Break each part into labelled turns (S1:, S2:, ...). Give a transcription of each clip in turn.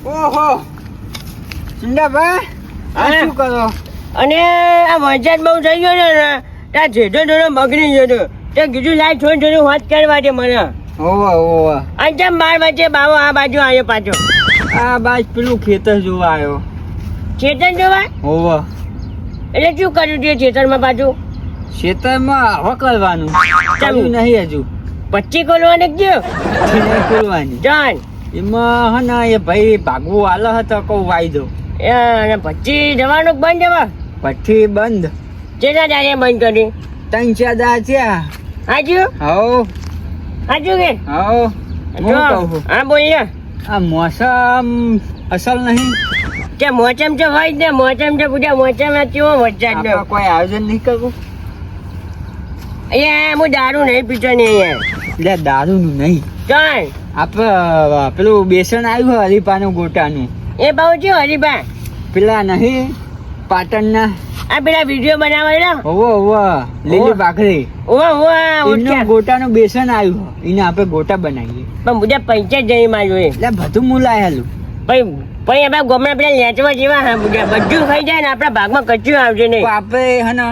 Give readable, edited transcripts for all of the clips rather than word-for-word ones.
S1: ઓહો ચિંડાભાઈ આ શું કરો?
S2: અને આ વરસાદ બહુ થઈ ગયો છે ને ત્યાં જેઠો થોડો બગડી ગયો હતો તે કીધું લાય થોડી વાત કરવા છે મને.
S1: ઓવા ઓવા
S2: અને જેમ 12 વાગે બાવો આ બાજુ આવ્યો પાછો.
S1: આ બાજ પેલું ખેતર જોવા આવ્યો.
S2: ખેતર જોવા?
S1: ઓવા
S2: એટલે શું કર્યું છે ખેતરમાં પાછું?
S1: ખેતરમાં હવા કરવાનું ચાલુ નહીં હજુ.
S2: પચ્ચી ખોલવાને ગયો
S1: નહીં ખોલવાની
S2: જાણ
S1: એમાં હે ને એ ભાઈ ભાગવું આલો હતો કહું વાઈ દો.
S2: અને પચ્ચી જવાનું બંધ જવા
S1: પછી બંધ
S2: કેટલા દાડે બંધ કરી?
S1: 3-4 દાડા છે.
S2: હાજુ
S1: હવ
S2: હાજુ કે
S1: હવ હું કહું છું.
S2: હા બોલ.
S1: આ મોસમ અસલ નહીં.
S2: કે મોસમ તો હોય જ ને મોસમ તો પૂછ્યા મોસમ કેવો વરસાદ નો
S1: આપણે કોઈ આયોજન નહીં કરવું.
S2: અહીંયા હું દારૂ નહીં પીતો ને અહીંયા
S1: એટલે દારૂનું નહીં
S2: ચાલ
S1: આપણે પેલું બેસન આવ્યું હોય હરીપાનું ગોટાનું
S2: એ બહુ છે હરીબા
S1: પેલા નહીં પાટણના
S2: આ પેલા વિડીયો બનાવેલા
S1: હોવો હોવો લીલી ભાખરી એનું ગોટાનું બેસન આવ્યું હોય એને આપણે ગોટા બનાવીએ
S2: પણ બધા પૈસા જઈ માં જોઈએ
S1: એટલે બધું મુલાયેલું
S2: પછી પછી આપણે ગમે પેલા લેચવા જેવા હા બધા બધું ખાઈ જાય ને આપણા ભાગમાં કચ્યું આવશે નહીં.
S1: આપણે હે ને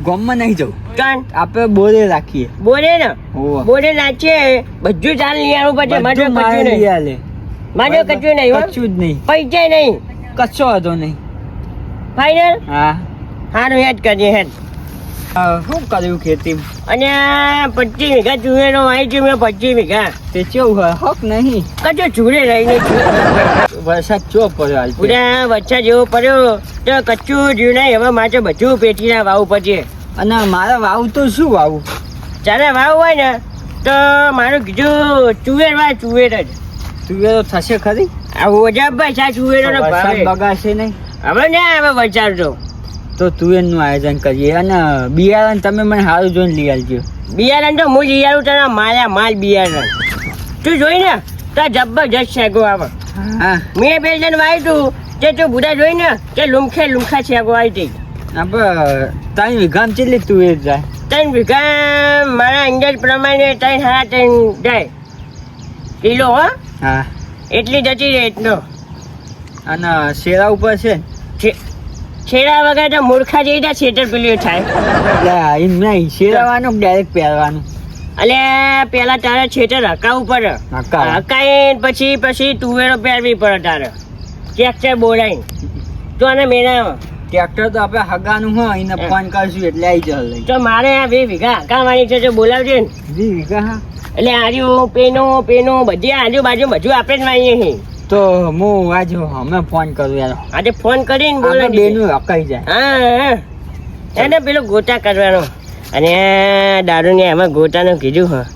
S1: ગામમાં નહીં જવું
S2: ચાલ
S1: આપણે બોરે રાખીએ.
S2: બોલે ને
S1: હોવો
S2: બોલે નાચીએ બધું ચાલ લઈ આવવું પડશે મારે
S1: બધું મારે
S2: કચ્યું
S1: લઈ
S2: નહીં
S1: આલે.
S2: મારે કચ્યું નહીં હો.
S1: કચ્યું જ નહીં
S2: પૈસા નહીં
S1: કચ્છો હતો નહીં.
S2: ફાઈનલ
S1: હા
S2: હારું હેડ કરજે હેડ.
S1: શું કર્યું ખેતી
S2: અને 25 વીઘા ચૂરેનો વાવી છે મેં 25 વીઘા
S1: તે કેવું હોય હક નહીં.
S2: કચો ચૂરે રહીને
S1: વરસાદ ચો પડ્યો હાલ
S2: પૂરા વચ્ચા જેવો પડ્યો તો કચ્ચું જીવ નહીં હવે મારે બધું પેટીના વાવું પડશે.
S1: અને મારે વાવું તો શું વાવું?
S2: જ્યારે વાવ હોય ને તો મારું કીધું ચુવેર વાય ચુવેર જ.
S1: તુવેરો થશે ખરી?
S2: આ ઓજાભાઈ સા ચુવેરો ને
S1: વરસાદ
S2: ભાવે
S1: બગાડશે નહીં
S2: હવે ને હવે વરસાદ
S1: તો તુવેરનું આયોજન કરીએ. અને બિયારણ તમે મને સારું જોઈને લઈ આવજો.
S2: બિયારણ તો હું લઈ આવું તને માયા માલ બિયારણ તું જોઈ ને તો જબરજસ્ત શેગો આવે.
S1: હા
S2: મેં બે જણ વાવ્યું તું તે તું બુડા જોઈ ને કે લુમખા શેગો આવી હતી.
S1: આપણે 3 વીઘામાં કેટલી તુવેર જાય?
S2: 3 વીઘા મારા અંદાજ પ્રમાણે 3.5 જાય કિલો હો.
S1: હા
S2: એટલી જતી રહે એટલો.
S1: અને શેરા ઉપર છે
S2: છેડા વગર તો મૂર્ખા જેવી તો છેતરપિંડી થાય.
S1: એટલે એમ નહીં શેરાવાનું ડાયરેક્ટ પહેરવાનું.
S2: એટલે પેલા તારે છેતર હકાવવું પડે.
S1: હકાવ.
S2: હકાઈને પછી તુવેરો પહેરવી પડે તારે ટ્રેક્ટર બોલાઈને તો આને મેળાવે.
S1: ટ્રેક્ટર તો આપણે હગાનું હોય એને ફોન કરશું એટલે આવી જશે લઈ.
S2: તો મારે આ 2 વીઘા હકાવવાની છે તો બોલાવજે ને.
S1: 2 વીઘા હા
S2: એટલે આજુ પેનું બધી આજુબાજુ બધું આપણે જ વાવીએ છીએ.
S1: તો હું આજે અમે ફોન કરું યાર.
S2: આજે ફોન કરીને
S1: આપણે
S2: બોલાવી
S1: બેનું હકાઈ જાય.
S2: હા એને પેલો ગોટા કરવાનો અને દારૂ ને એમાં ગોટાનું કીધું હા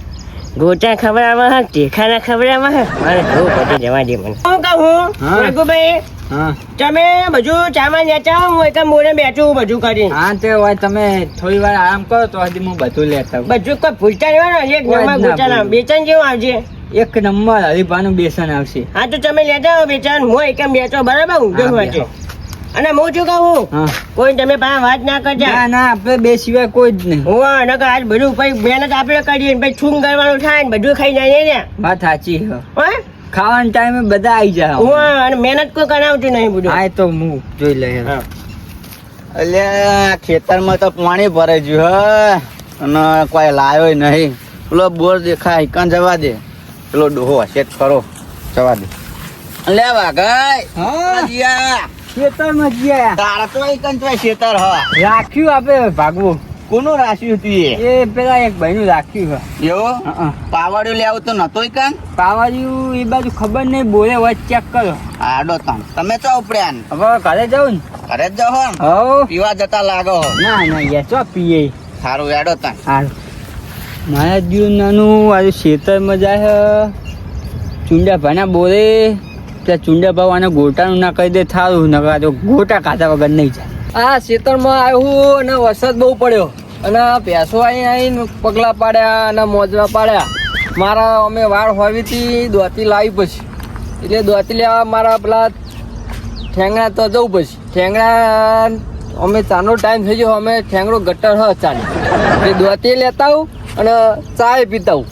S2: ગોટા ખવડાવવા હા ટેખાના ખવડાવવા હા મારે બહુ બધું જવા દે મને. હું કહું
S1: હા.
S2: રઘુભાઈ
S1: હા
S2: તમે બધું ચામાં લેતા આવો હું એક મોડે બેઠું બધું કરી
S1: હા તે હોય તમે થોડી વાર આરામ કરો તો હજી હું બધું લેતા આવું.
S2: બધું કોઈ ભૂલતા રહેવાનો એક નંબર ગોટાના બેચન જેવું આવજે.
S1: એક નંબર હરીફાનું બેસન આવશે.
S2: હા તો તમે લેતા આવો બેચન હું એકમ બેચો બરાબર ઊંધો
S1: હા,
S2: હોય છે. અને હું શું કહું
S1: હા
S2: કોઈ તમે પાસે વાત ના કરજા.
S1: ના ના આપણે બે સિવાય કોઈ જ નહીં.
S2: હું નકર આજ બધું પછી મહેનત આપણે કરીએ પછી છૂમ કરવાનું થાય ને બધું ખાઈ જાય ને
S1: વાત સાચી છે.
S2: હા
S1: ખાવાના ટાઈમે બધા આવી જાય.
S2: હું અને મહેનત કોઈ કરાવતું નહીં બધું.
S1: હા એ તો હું જોઈ લઈએ.
S2: હા.
S3: એટલે ખેતરમાં તો પાણી ભરાઈ ગયું હે અને કોઈ લાયો નહીં. પેલો બોર દેખાય કાં જવા દે પેલો ડોહો હશે ખરો જવા દે. લે વાઘાઈ
S1: હા
S3: જીયા
S1: ખેતરમાં ગયા
S3: તારા તો એકન તો ખેતર હ
S1: રાખ્યું આપણે ભાગવું.
S3: કોનું રાખ્યું તું
S1: એ પેલા એક ભાઈનું રાખ્યું છે.
S3: એવો
S1: હા
S3: પાવાડ્યું લેવું તો નતોય કાન
S1: પાવાયું એ બાજુ ખબર નહીં બોલે વચ ચેક કરો.
S3: આડો તમ તમે ચો ઉપડ્યા ને
S1: હવે ઘરે જાઉં ને.
S3: ઘરે જ જાઓ ને
S1: હવ
S3: પીવા જતા લાગો
S1: ના ના યાર ચો પીએ.
S3: સારું એડો તમ
S1: હાલ મારા જીવ નાનું આજે ખેતરમાં જાય ચુંડા ભાના બોરે ત્યાં ચુંડા ભાવ આને ગોટાનું ના કહી દે થારું નકા તો ગોટા ખાતા વગર નહીં જાય.
S4: આ ખેતરમાં આવ્યું અને વરસાદ બહુ પડ્યો અને ભેંસો આવીને પગલા પાડ્યા અને મોજરા પાડ્યા. મારા અમે વાળ હોવી હતી દોતી લાવી પછી એટલે દોતી લેવા મારા પેલા ઠેંગણા તો જવું પછી ઠેંગણા અમે ચાનો ટાઈમ થઈ ગયો અમે ઠેંગડો ગટર હ ચાલી એટલે દોતી લેતા આવું અને ચાય પીતા આવું.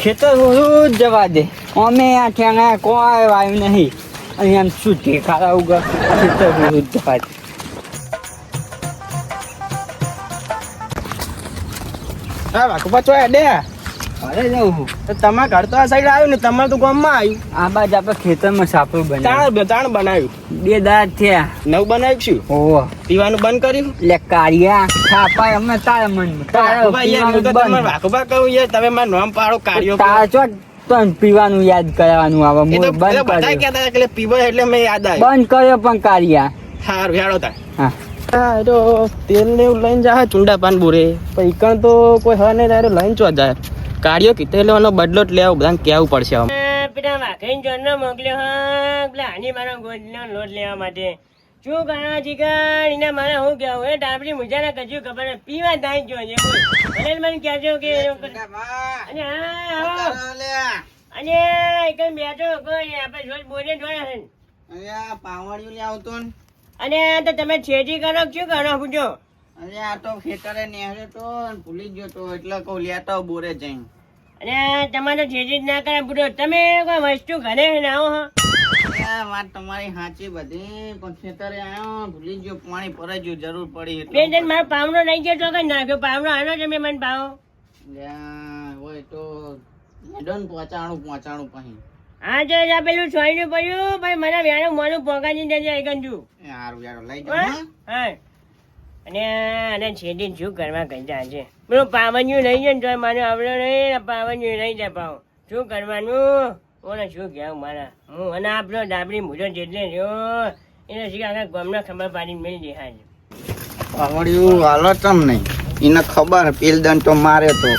S1: ખેતર જ જવા દે. અમે આ ઠેંગા કોઈ વાયું નહીં. અહીંયા આમ શું ઠેકારા ઉગા ખેતર જ જવા દે.
S5: હા વાકુબા ચોય અડે
S1: અરે જવું
S5: તો તમારા ઘર તો આ સાઈડ આવ્યું ને તમારે તો ગામમાં આવ્યું
S1: આ બાજુ આપણે ખેતરમાં સાપડું બનાવ્યું.
S5: તાણ બનાવ્યું
S1: 2 દાંત થયા.
S5: નવું બનાવ્યું શું
S1: ઓહો
S5: પીવાનું બંધ કર્યું
S1: લે કાળિયા છાપા અમે તારા મન
S5: વાકુબા યાર હું તો તમારે વાકુબા કહું યાર તમે મારું નામ પાડો કાર્યો
S1: તારા ચો તન પીવાનું યાદ કરવાનું આવે
S5: એ તો
S1: બંધ
S5: બધા
S1: કર્યો
S5: કહેતા હતા કે પીવો એટલે મેં યાદ આવ્યું
S1: બંધ કર્યો પણ કાળિયા.
S5: સારું હેડો તાર
S1: હા
S5: હા તો તેલ ને એવું લઈને જાય ચૂંડા પાન બોરે પણ ઈકણ તો કોઈ હ નહીં તારે લઈને ચો જાય કાર્યો કીધે લેવાનો બદલો જ લેવો બધાને કહેવું પડશે હવે
S2: પેલા વાઘઈને જોનનો મોકલ્યો હા પેલા હાની મારો ગોળનો લોટ લેવા માટે શું કરવા જીગર એને મારે હું કહેવું એ ડાબડી મુજાને કજુ ખબર નહીં. પીવા થાય જો છે બોલ મને કહેજો કે અને હા આવો અને એક બેઠો કોઈ આપણે જોઈ બોલે જોડે
S3: પાવડિયું લે આવતો ને
S2: અને તો તમે છેડી કરો શું કરો પૂછો
S3: અરે આ તો ખેતરે નેહરે તો ભૂલી ગયો તો એટલે કહું લેતો બોરે જઈને
S2: અને તમારે છેડી જ ના કરે પૂછો તમે કોઈ વસ્તુ ઘરે આવો હા
S3: વાત તમારી સાચી બધી પણ ખેતરે આવ્યો ભૂલી ગયો પાણી ભરાઈ ગયું જરૂર પડી
S2: બે જણ મારો પાવડો નહીં ગયો તો કઈ નાખ્યો પાવડો આનો તમે મને પાવો
S3: હોય તો મેડન પહોંચાણું પછી
S2: હા જો આ પેલું છોયનું પડ્યું ભાઈ મને વ્યાણું મોનું પોકાની દેજે એકંજુ
S3: સારું યાર લઈ જાઓ
S2: હા અને છેડી શું કરવા કહેતા છે પેલું પાવન્યું નહીં છે ને તો મારે આવડો નહીં પાવન્યું નહીં દે પાવ શું કરવાનું ઓને શું કહેવું મારા હું અને આપણો ડાબડી મૂઢો જેટલે રહ્યો એને શીખ આખા ગામના ખબર પાડીને મેળી દે હાજ
S3: પાવડિયું હાલો ચમ નહીં એને ખબર પેલ દંડ તો મારે તો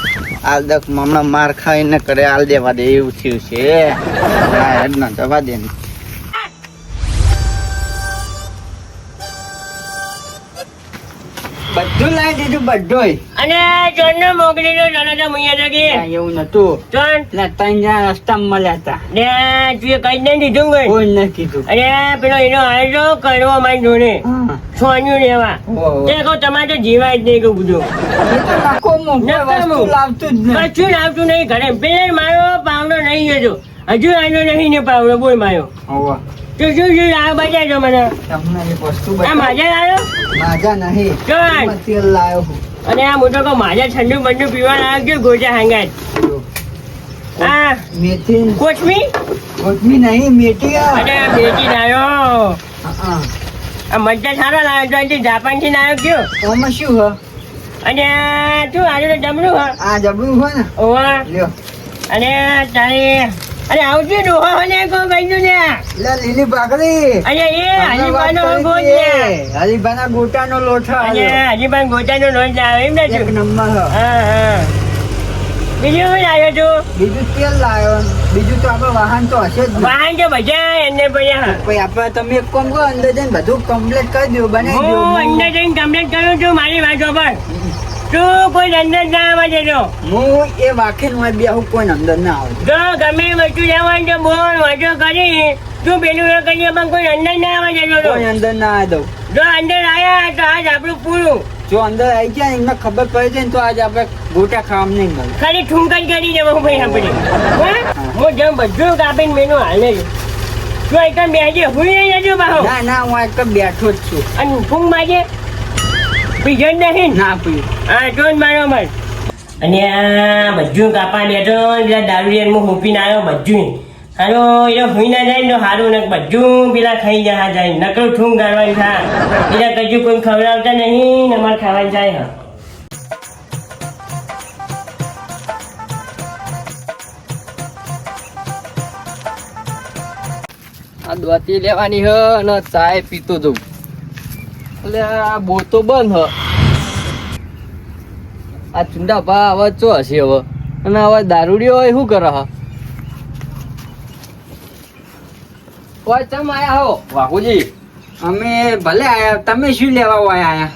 S3: આ દખ હમણાં માર ખાઈને કરે હાલ દેવા દે એવું થયું છે હેડ ના જવા દે ને
S1: બધું લાવી દીધું બધું.
S2: અને જોનનો મોકલી દો જોનો તો મુయ్య જગી
S1: એવું નતું.
S2: જોન
S1: એટલે 3 જણા રસ્તામાં મળ્યા હતા.
S2: ને તું કઈ નહીં દીધું કોઈ
S1: કોઈ નથી કીધું.
S2: અને પેલો એનો આયો કરવો મારી જોડે
S1: હા.
S2: સોન્યું લેવા
S1: ઓહો.
S2: તે કહું તમારે તો જીવાય જ નહીં કહું બધું
S1: એ તો નકોમો, કોઈ
S2: નકામો.
S1: વસ્તુ લાવતું જ નહીં.
S2: કશું લાવતું નહીં ઘરે પેલે મારો પાવડો નહીં હજુ હજુ આવ્યો નહીં ને પાવડો બોલ મારો
S1: હોવે.
S2: તો શું શું આ બજાજો મને
S1: તમને એક વસ્તુ
S2: આ
S1: બતાવું.
S2: માજા આવ્યો
S1: માજા નહીં.
S2: ચાલ.
S1: એમાં તેલ લાવ્યો હું.
S2: અને આ મોટો કહું માજા ઠંડુ બંડુ પીવા લાગ્યો ગોજા હાંગાત
S1: જો.
S2: આ
S1: મેથી
S2: કોથમી
S1: કોથમી નહીં, મેથી આ.
S2: અને બેટી લાવ્યો
S1: હા.
S2: આ મજા સારો લાવ્યો તો જાપાન થી લાવ્યો કયો
S1: આમાં શું હ?
S2: અને શું આજે તો જમણું હા
S1: આ જબરું હોય ને,
S2: ઓવા
S1: લ્યો.
S2: અને તારે અરે આવજો ડોહા અને કો ગઈ ને
S1: લે લીલી ભાખરી.
S2: અને એ હજીબાનો
S1: વાત
S2: ગોટ
S1: કરી
S2: ને
S1: હતી. હરીબાના ગોટાનો લોટ
S2: અને
S1: આવ્યો.
S2: હજીબાન ગોટાનો લોટ લાવ્યો એમ
S1: એક
S2: નથી
S1: નંબર હ.
S2: હા હા બીજું શું લાવ્યો તું
S1: બીજું તેલ લાવ્યો. બીજું તો આપણે વાહન તો હશે જ ને.
S2: વાહન તો બધા એને પડ્યા
S1: પછી આપણે તમે એક કામ કરો, અંદર જઈને બધું કમ્પ્લીટ કરી દો, બનાવી દો.
S2: હું અંદર જઈને કમ્પ્લેટ કરું છું મારી વાતો પર તું કોઈ અંદર ના આવવા દેજો
S1: હું એ વાંખીને હોય બેહું, કોઈ અંદર ના આવે.
S2: જો ગમે એ વસ્તુ લેવાની તો બોલ વાતો કરી તું પેલું એ કરીએ પણ કોઈ અંદર ના આવવા દેજો તો.
S1: કોઈ અંદર ના આવે દઉં.
S2: જો અંદર આયા તો આજ આપણું પૂરું
S1: જો અંદર આવી ગયા ને એમને ખબર પડી જાય ને તો આજે આપણે ગોટા ખાવા નહીં મળે.
S2: ખાલી ઠુંકન કરી દેવા ભાઈ આપણે હું જેમ બધું કાપીને મેનુ હાલે છે તું એક બેજે હું નહીં જજો બાહો
S1: ના ના, હું એક બેઠો જ છું.
S2: અને ફૂંક માજે પીજન નહીં
S1: ના પીવું.
S2: હા જો મારો મન અને આ બધું કાપા બેઠો પેલા દારૂ હું હોપીને આવ્યો બધું હાલો એ હુઈ ના જાય ને તો સારું ને બધું પેલા ખાઈ જાય જાય નકરું ઠૂંક ગાળવાની થાય પેલા કજુ કોઈ ખવડાવતા નહીં ને અમારે ખાવાની જાય હા
S4: આ દોતી લેવાની હ અને ચાય પીતો જઉં એટલે આ બોર તો બંધ હ આ ચુંડા ભા હવે ચો હશે હવે અને હવે દારૂડિયો હોય શું કરે હ ઓય ચમ આયા હો વાઘુજી
S1: અમે ભલે આયા, તમે શું લેવા હોય આયા?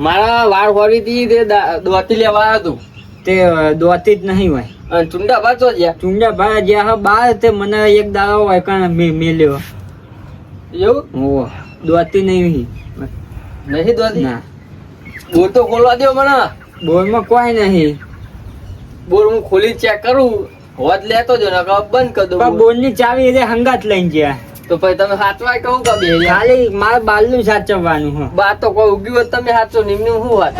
S4: મારા વાળ હોરી હતી તે દોતી લેવા આવ્યો તું
S1: તે દોતી જ નહીં હોય.
S4: અને ચુંડા ભા ચો ગયા
S1: ચુંડા ભાઈ જ્યાં હ બાર તે મને એક દાડો હોય કાં મેલ્યો.
S4: એવું
S1: ઓહો, દોતી નહીં.
S4: નહીં દોતી
S1: ના,
S4: બોર તો ખોલવા દો મને
S1: બોરમાં કોઈ નહીં.
S4: બોર હું ખોલી ચેક કરું હોત લેતો જો ને બંધ કરી
S1: પણ
S4: દઉં
S1: બોનની ચાવી એટલે હંગાત લઈને ગયા
S4: તો પછી તમે સાચવાય કહું કે બે
S1: ખાલી મારે બાલનું સાચવવાનું હ
S4: બા તો કોઈ ઉગ્યું હોત તમે સાચો નિમનું શું વાત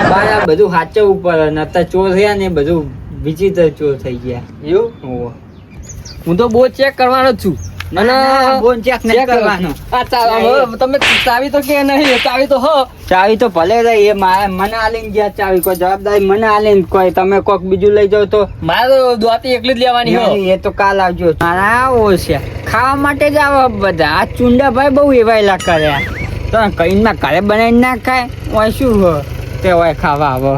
S1: બાર આ બધું સાચવવું પડે ને અત્યારે ચોર રહ્યા ને બધું વિચિત્ર ચોર થઈ ગયા
S4: એવું
S1: ઓહો.
S4: હું તો બહુ ચેક કરવાનો જ છું અને
S1: બોન ચેક નહીં કરવાનો
S4: આ હવે તમે ચાવી તો કે નહીં ચાવી તો હો
S1: ચાવી તો ભલે રહી એ મને આલીને ગયા ચાવી કોઈ જવાબદારી મને આલીને કોઈ તમે કોક બીજું લઈ જાવ તો
S4: મારે તો દોતી એકલી જ લેવાની હો
S1: નહીં, એ તો કાલ આવજો મારા આવો છે ખાવા માટે જ આવો બધા આ ચુંડા ભાઈ બહુ એવાયેલા કર્યા તો કઈ ઘરે બનાવીને ના ખાય ઓય શું હો તે હોય ખાવા આવો